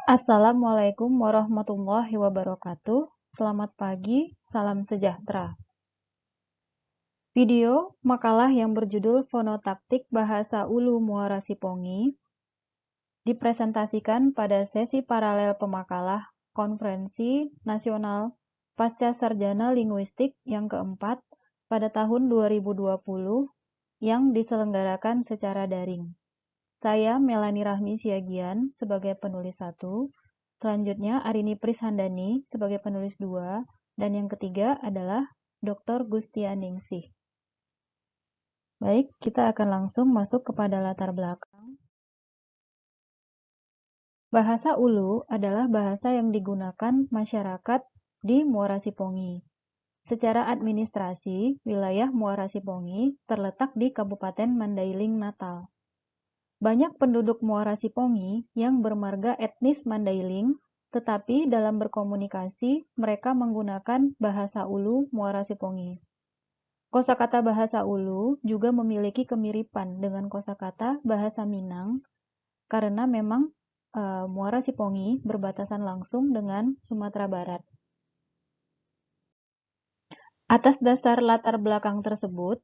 Assalamualaikum warahmatullahi wabarakatuh. Selamat pagi, salam sejahtera. Video makalah yang berjudul Fonotaktik Bahasa Ulu Muara Sipongi dipresentasikan pada sesi paralel pemakalah Konferensi Nasional Pasca Sarjana Linguistik yang keempat pada tahun 2020 yang diselenggarakan secara daring. Saya Melani Rahmi Siagian sebagai penulis 1, selanjutnya Arini Prishandani sebagai penulis 2, dan yang ketiga adalah Dr. Gustianingsih. Baik, kita akan langsung masuk kepada latar belakang. Bahasa Ulu adalah bahasa yang digunakan masyarakat di Muara Sipongi. Secara administrasi, wilayah Muara Sipongi terletak di Kabupaten Mandailing, Natal. Banyak penduduk Muara Sipongi yang bermarga etnis Mandailing, tetapi dalam berkomunikasi mereka menggunakan bahasa Ulu Muara Sipongi. Kosakata bahasa Ulu juga memiliki kemiripan dengan kosakata bahasa Minang karena memang Muara Sipongi berbatasan langsung dengan Sumatera Barat. Atas dasar latar belakang tersebut,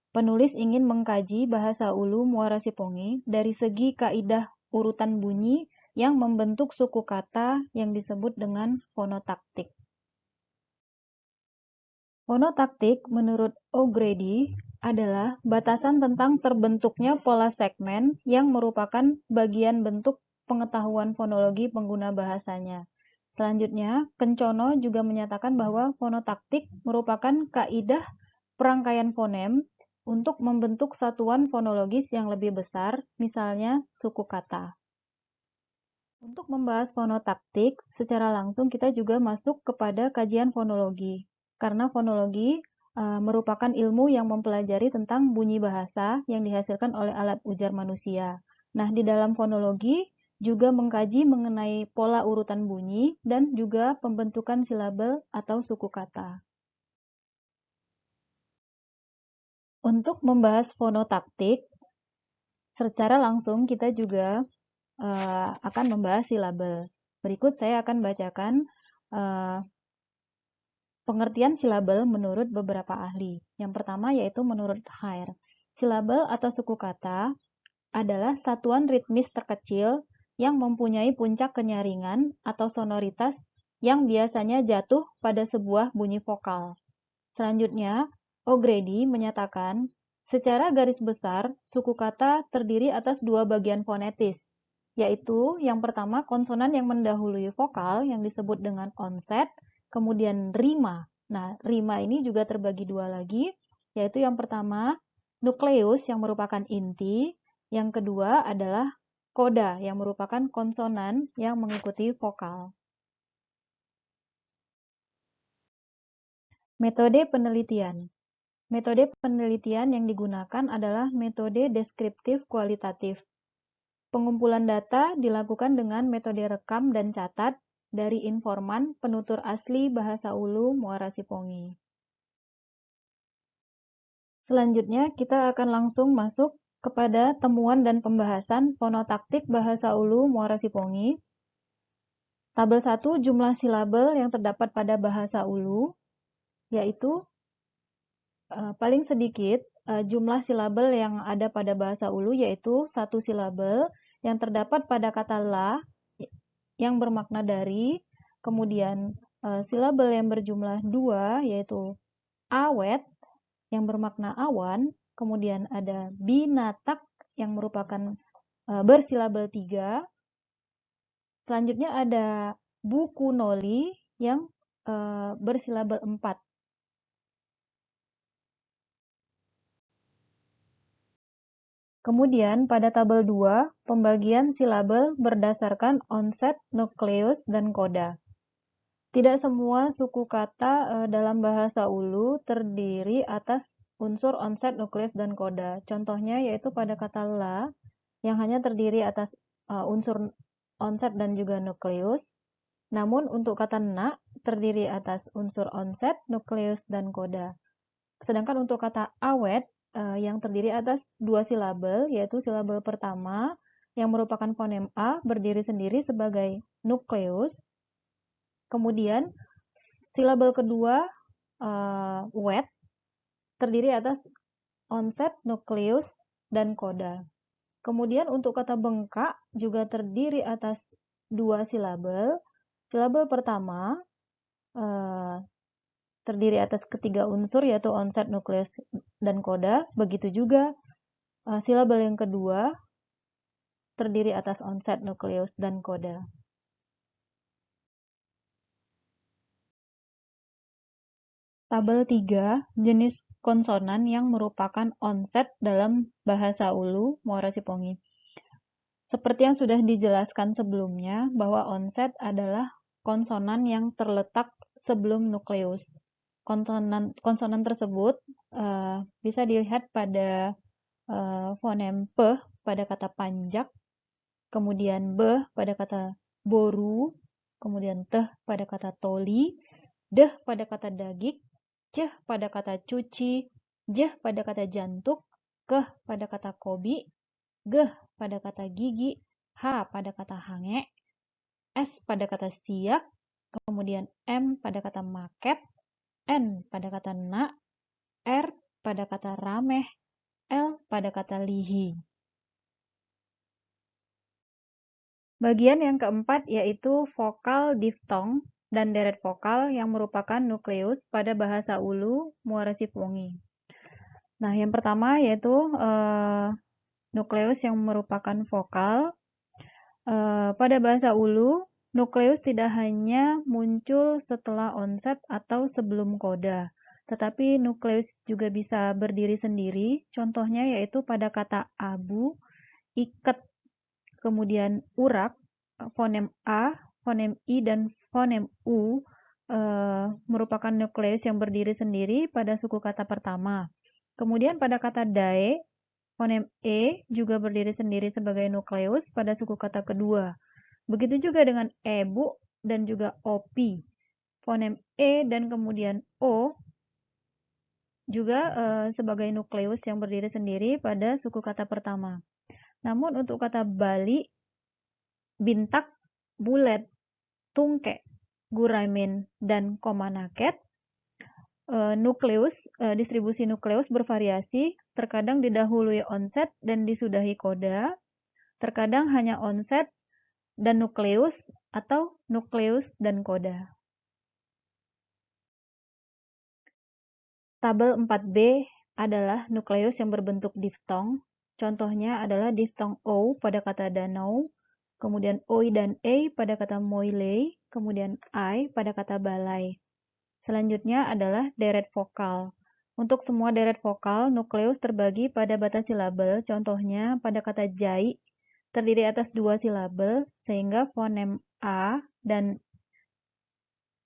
penulis ingin mengkaji bahasa Ulu Muara Sipongi dari segi kaidah urutan bunyi yang membentuk suku kata yang disebut dengan fonotaktik. Fonotaktik menurut O'Grady adalah batasan tentang terbentuknya pola segmen yang merupakan bagian bentuk pengetahuan fonologi pengguna bahasanya. Selanjutnya, Kencono juga menyatakan bahwa fonotaktik merupakan kaidah perangkaian fonem untuk membentuk satuan fonologis yang lebih besar, misalnya suku kata. Untuk membahas fonotaktik, secara langsung kita juga masuk kepada kajian fonologi, karena fonologi merupakan ilmu yang mempelajari tentang bunyi bahasa yang dihasilkan oleh alat ujar manusia. Nah, di dalam fonologi juga mengkaji mengenai pola urutan bunyi dan juga pembentukan silabel atau suku kata. Untuk membahas fonotaktik, secara langsung kita juga akan membahas silabel. Berikut saya akan bacakan pengertian silabel menurut beberapa ahli. Yang pertama yaitu menurut Hare. Silabel atau suku kata adalah satuan ritmis terkecil yang mempunyai puncak kenyaringan atau sonoritas yang biasanya jatuh pada sebuah bunyi vokal. Selanjutnya, O'Grady menyatakan, secara garis besar, suku kata terdiri atas dua bagian fonetis, yaitu yang pertama konsonan yang mendahului vokal yang disebut dengan onset, kemudian rima. Nah, rima ini juga terbagi dua lagi, yaitu yang pertama nukleus yang merupakan inti, yang kedua adalah koda yang merupakan konsonan yang mengikuti vokal. Metode penelitian. Metode penelitian yang digunakan adalah metode deskriptif kualitatif. Pengumpulan data dilakukan dengan metode rekam dan catat dari informan penutur asli bahasa Ulu Muara Sipongi. Selanjutnya, kita akan langsung masuk kepada temuan dan pembahasan fonotaktik bahasa Ulu Muara Sipongi. Tabel 1 jumlah silabel yang terdapat pada bahasa Ulu, yaitu paling sedikit jumlah silabel yang ada pada bahasa Ulu yaitu satu silabel yang terdapat pada kata la yang bermakna dari, kemudian silabel yang berjumlah 2 yaitu awet yang bermakna awan, kemudian ada binatak yang merupakan bersilabel 3. Selanjutnya ada buku noli yang bersilabel 4. Kemudian pada tabel 2, pembagian silabel berdasarkan onset, nukleus, dan koda. Tidak semua suku kata dalam bahasa Ulu terdiri atas unsur onset, nukleus, dan koda. Contohnya yaitu pada kata la yang hanya terdiri atas unsur onset dan juga nukleus. Namun untuk kata na terdiri atas unsur onset, nukleus, dan koda. Sedangkan untuk kata awet yang terdiri atas dua silabel, yaitu silabel pertama yang merupakan fonem A berdiri sendiri sebagai nukleus. Kemudian silabel kedua wet terdiri atas onset, nukleus, dan koda. Kemudian untuk kata bengkak juga terdiri atas dua silabel. Silabel pertama terdiri atas ketiga unsur yaitu onset, nukleus, dan koda. Begitu juga silabel yang kedua terdiri atas onset, nukleus, dan koda. Tabel 3, jenis konsonan yang merupakan onset dalam bahasa Ulu, Muara Sipongi. Seperti yang sudah dijelaskan sebelumnya, bahwa onset adalah konsonan yang terletak sebelum nukleus. Konsonan tersebut bisa dilihat pada fonem p pada kata panjak, kemudian b pada kata boru, kemudian teh pada kata toli, deh pada kata dagik, ceh pada kata cuci, jeh pada kata jantuk, keh pada kata kobi, geh pada kata gigi, h pada kata hange, s pada kata siak, kemudian m pada kata maket, n pada kata na, r pada kata rameh, l pada kata lihi. Bagian yang keempat yaitu vokal diftong dan deret vokal yang merupakan nukleus pada bahasa Ulu, Muara Sipongi. Nah, yang pertama yaitu nukleus yang merupakan vokal. Pada bahasa Ulu, nukleus tidak hanya muncul setelah onset atau sebelum koda, tetapi nukleus juga bisa berdiri sendiri. Contohnya yaitu pada kata abu, iket, kemudian urak, fonem A, fonem I, dan fonem U merupakan nukleus yang berdiri sendiri pada suku kata pertama. Kemudian pada kata dae, fonem E juga berdiri sendiri sebagai nukleus pada suku kata kedua. Begitu juga dengan ebu dan juga opi. Fonem E dan kemudian O juga sebagai nukleus yang berdiri sendiri pada suku kata pertama. Namun untuk kata Bali, bintak, bulet, tungke, guraimin, dan komanaket, distribusi nukleus bervariasi, terkadang didahului onset dan disudahi koda, terkadang hanya onset dan nukleus atau nukleus dan koda. Tabel 4B adalah nukleus yang berbentuk diftong. Contohnya adalah diftong O pada kata danau, kemudian oi dan e pada kata moilei, kemudian I pada kata balai. Selanjutnya adalah deret vokal. Untuk semua deret vokal, nukleus terbagi pada batas silabel. Contohnya pada kata jai terdiri atas dua silabel, sehingga fonem A dan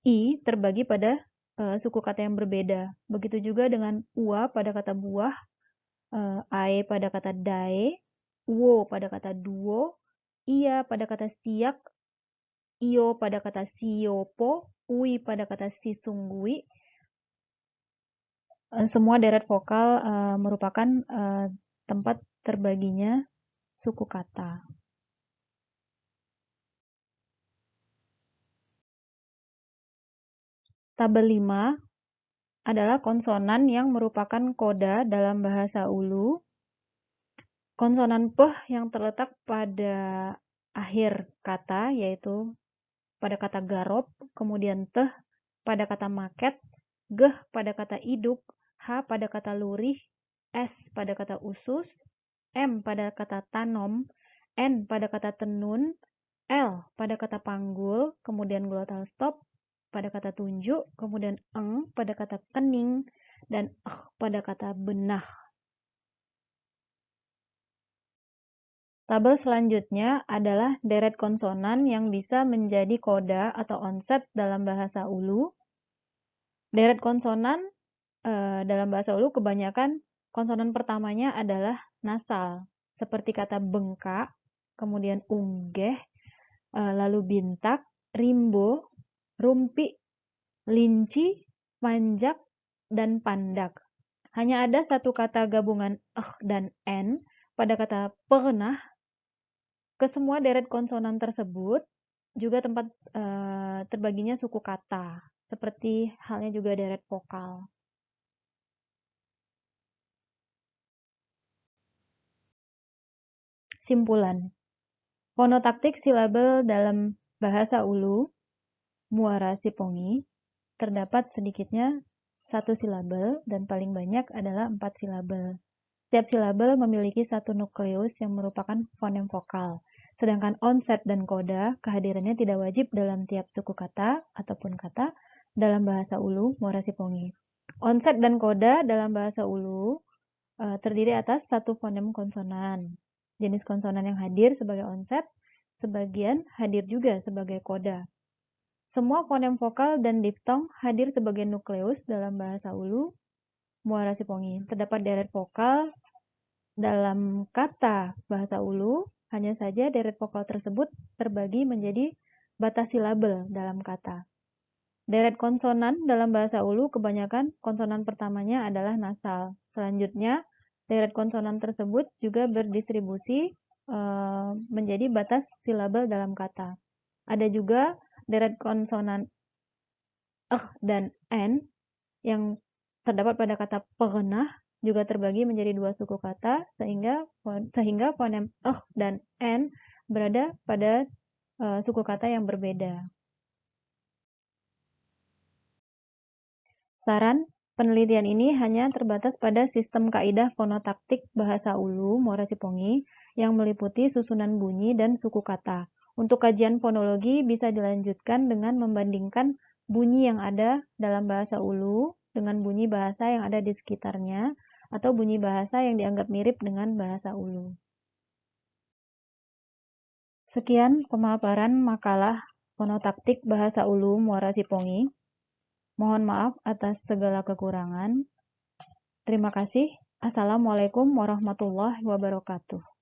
I terbagi pada suku kata yang berbeda. Begitu juga dengan ua pada kata buah, ae pada kata dae, wo pada kata duo, ia pada kata siak, iyo pada kata siopo, ui pada kata sisunggui. Semua deret vokal merupakan tempat terbaginya suku kata. Tabel 5 adalah konsonan yang merupakan koda dalam bahasa Ulu. Konsonan peh yang terletak pada akhir kata, yaitu pada kata garop, kemudian teh pada kata maket, geh pada kata iduk, h pada kata lurih, s pada kata usus, m pada kata tanom, n pada kata tenun, l pada kata panggul, kemudian glottal stop pada kata tunjuk, kemudian eng pada kata kening, dan pada kata benah. Tabel selanjutnya adalah deret konsonan yang bisa menjadi koda atau onset dalam bahasa Ulu. Deret konsonan dalam bahasa Ulu kebanyakan konsonan pertamanya adalah nasal, seperti kata bengkak, kemudian unggeh, lalu bintak, rimbo, rumpi, linci, panjak, dan pandak. Hanya ada satu kata gabungan dan n pada kata pernah. Kesemua deret konsonan tersebut juga tempat terbaginya suku kata, seperti halnya juga deret vokal. Simpulan. Fonotaktik silabel dalam bahasa Ulu, Muara Sipongi, terdapat sedikitnya 1 silabel dan paling banyak adalah 4 silabel. Setiap silabel memiliki 1 nukleus yang merupakan fonem vokal, sedangkan onset dan koda kehadirannya tidak wajib dalam tiap suku kata ataupun kata dalam bahasa Ulu, Muara Sipongi. Onset dan koda dalam bahasa Ulu terdiri atas 1 fonem konsonan. Jenis konsonan yang hadir sebagai onset, sebagian hadir juga sebagai koda. Semua fonem vokal dan diftong hadir sebagai nukleus dalam bahasa Ulu, Muara Sipongi. Terdapat deret vokal dalam kata bahasa Ulu, hanya saja deret vokal tersebut terbagi menjadi batas silabel dalam kata. Deret konsonan dalam bahasa Ulu kebanyakan konsonan pertamanya adalah nasal. Selanjutnya, deret konsonan tersebut juga berdistribusi menjadi batas silabel dalam kata. Ada juga deret konsonan dan n yang terdapat pada kata pernah juga terbagi menjadi 2 suku kata sehingga fonem dan n berada pada suku kata yang berbeda. Saran, penelitian ini hanya terbatas pada sistem kaidah fonotaktik bahasa Ulu, Muara Sipongi, yang meliputi susunan bunyi dan suku kata. Untuk kajian fonologi bisa dilanjutkan dengan membandingkan bunyi yang ada dalam bahasa Ulu dengan bunyi bahasa yang ada di sekitarnya, atau bunyi bahasa yang dianggap mirip dengan bahasa Ulu. Sekian pemaparan makalah fonotaktik bahasa Ulu, Muara Sipongi. Mohon maaf atas segala kekurangan. Terima kasih. Assalamualaikum warahmatullahi wabarakatuh.